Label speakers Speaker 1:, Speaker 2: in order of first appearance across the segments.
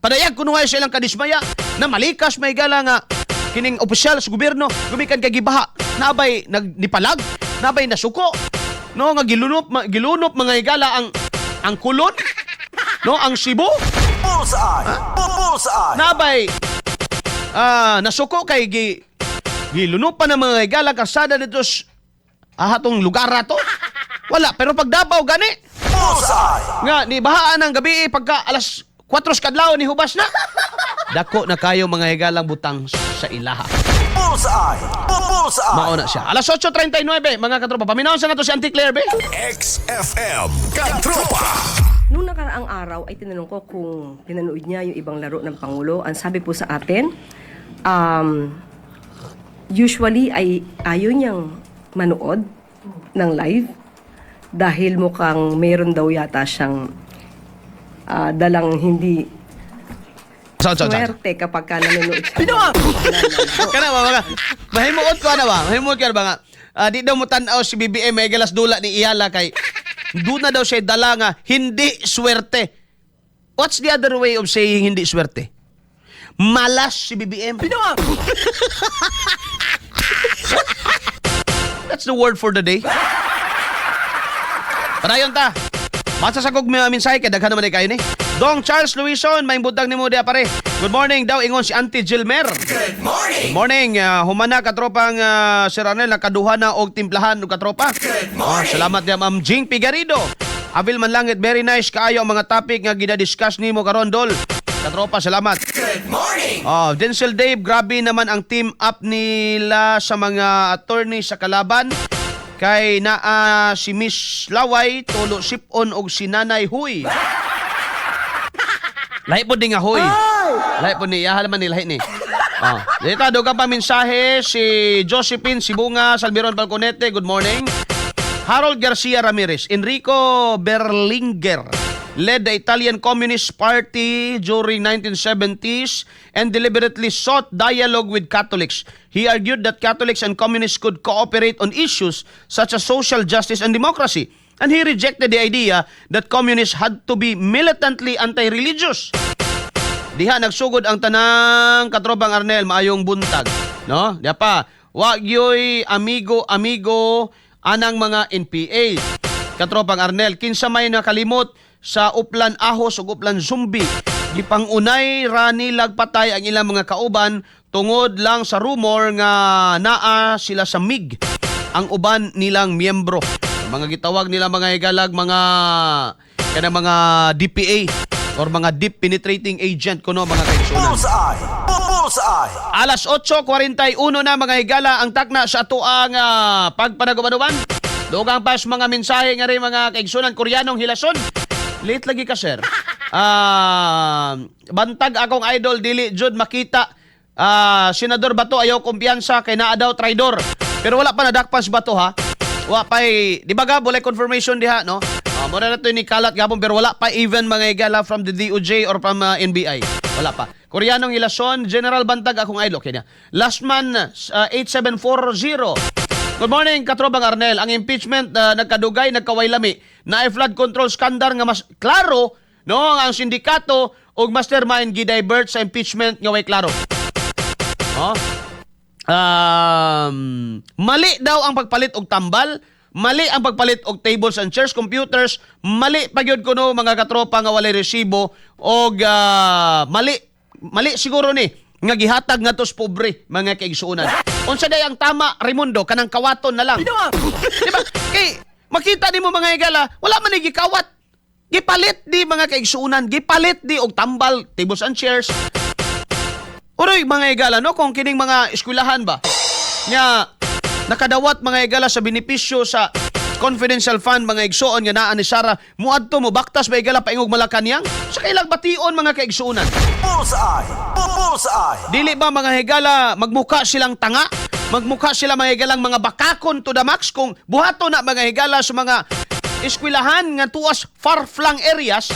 Speaker 1: padayag kuno silang kadismaya na malikas may gala nga kining opisyal sa gobyerno gumikan kay gibaha nabay nagnipalag nabay nasuko no nga gilunop mga higala ang kulon no ang Cebu nabay nasuko kay gilunop pa ng mga higala kasada dito ahatong lugar to wala pero pag Davao gani nga ni bahaan ng gabi pagka alas 4 kadlaw ni hubas na dako na kayo mga higalang butang sa ilaha. Mauna siya. Alas 8:39, mga katropa. Paminawon sa nato si Auntie Claire, be.
Speaker 2: XFM Katropa.
Speaker 3: Noong nakaraang araw ay tinanong ko kung pinanood niya yung ibang laro ng Pangulo. Ang sabi po sa atin, usually ay ayaw niyang manood ng live dahil mukhang meron daw yata siyang dalang hindi swerte kapag ka nanonood siya.
Speaker 1: Pinawa! Kana ba mga mahimuot ko na ba? Mahimuot ka na ba nga? Di daw mo tanaw si BBM may galas dula ni Iyala kay doon na daw siya dala nga hindi swerte. What's the other way of saying hindi swerte? Malas si BBM. Pinawa! That's the word for the day. Padayon ta. Basta sa kog may mensahe kay daghan naman kayo ni. Dong Charles Luison, may butang ni mo dia pare. Good morning daw ingon si Auntie Gilmer.
Speaker 2: Good morning.
Speaker 1: Good morning. Humana katropang Sir Arnel nakaduha na og timplahan og katropa.
Speaker 2: Good morning.
Speaker 1: Salamat ya Ma'am Jing Pigarido. Abil man langit very nice kaayo ang mga topic nga gina-discuss nimo karon Dol. Katropa salamat.
Speaker 2: Good morning.
Speaker 1: Denzel Dave, grabe naman ang team up nila sa mga attorney sa kalaban. Kay naa si Miss Laway, tulo sipon og si Nanay Huy. Lahi po din nga Huy. Lahi po ni, yahal man ni lahi ni. Dito, doon pa mensahe si Josephine Sibunga, Salmiron Balconete, good morning. Harold Garcia Ramirez, Enrico Berlinger, led the Italian Communist Party during 1970s and deliberately sought dialogue with Catholics. He argued that Catholics and communists could cooperate on issues such as social justice and democracy. And he rejected the idea that communists had to be militantly anti-religious. Diha nagsugod ang tanang katrobang Arnel, maayong buntag. No? Diya pa, wag yoy amigo anang mga NPA. Katropang Arnel, kinsa may nakalimot sa Uplan Ahos ug Uplan Zumbi. Gipangunay ra nilag patay ang ilang mga kauban tungod lang sa rumor nga naa sila sa MIG ang uban nilang miyembro. Mga gitawag nila mga higalag mga DPA or mga deep penetrating agent kuno mga kaigsunan. Alas 8:41 na mga higala ang takna sa atuang pagpanagubanuban. Dugang pas mga mensahe nga rin mga kaigsunan Koreanong hilason. Late lagi ka, sir. Bantag akong idol, dili jud makita. Senador Bato ayaw kumpiyansa kay naa daw traidor. Pero wala pa nadakpas Bato ha. Wa pa di ba ga bulay confirmation diha no? Mura na to ni kalat gapon pero wala pa even mga igala from the DOJ or from NBI. Wala pa. Koreanong Ilason, General Bantag akong idol kanya. Last man 8740. Good morning, Katrobang Arnel. Ang impeachment nagkadugay, nagkawaylami na flood control scandal nga mas klaro no ang sindikato ug mastermind gi-divert sa impeachment nga way klaro. No? Mali daw ang pagpalit og tambal, mali ang pagpalit og tables and chairs, computers, mali pagyud kuno mga katropa nga walay resibo og mali siguro ni nga gihatag ngadto sa pobre mga kaigsuonan. Unsa day ang tama Raimundo kanang kawaton na lang. Di ba? Kay makita nimo mga higala, wala man ni gikawat. Gipalit di mga kaigsuonan, gipalit di og tambal, tables and chairs. Uroy mga higala no kung kining mga eskwelahan ba nya nakadawat mga higala sa benepisyo sa confidential fund mga igsuon nga naa ni Sara muadto mo baktas ba higala paingog Malacañang sa kailang bation mga kaigsuonan. Dili ba mga higala magmuka silang tanga? Magmuka sila mga higalang mga bakakon to the max kung buhato na mga higala sa mga eskwelahan nga tuwas far-flung areas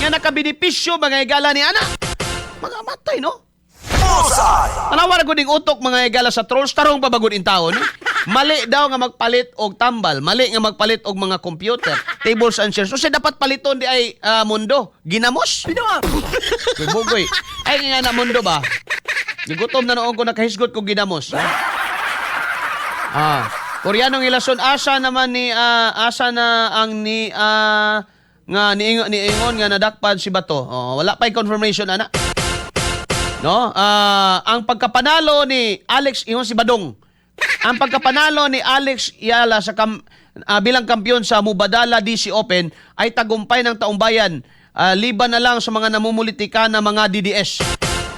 Speaker 1: nga nakabenepisyo mga higala ni ana. Mga matay no? Tanawa na gud ning utok mga igala sa trolls tarong pabagod in taon. Mali daw nga magpalit og tambal, mali nga magpalit og mga computer, tables and chairs. So siya dapat paliton di ay mundo. Ginamos. Kuy bugoy. Ay nga na mundo ba? Gigutom na noon ko nakahisgot ko ginamos. Koreanong ilason asa naman ni asa na ang ni nga niingon nga nadakpan si Bato. Wala pa confirmation ana. No? Ang pagkapanalo ni Alex ingon si Badong. Ang pagkapanalo ni Alex Yala sa bilang kampiyon sa Mubadala DC Open ay tagumpay ng taong bayan. Liban na lang sa mga namumulitika na mga DDS.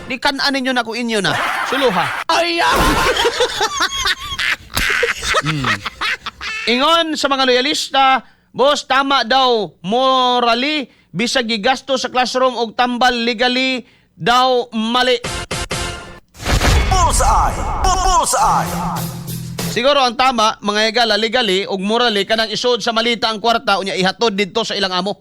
Speaker 1: Di kanaan ninyo na kung inyo na. Suluha. Ingon sa mga loyalista, boss, tama daw, morally, bisag gigasto sa classroom og tambal legally daw mali. Siguro ang tama, mga higala, legally og morally, kanang isod sa malita ang kwarta, unya ihatod dito sa ilang amo.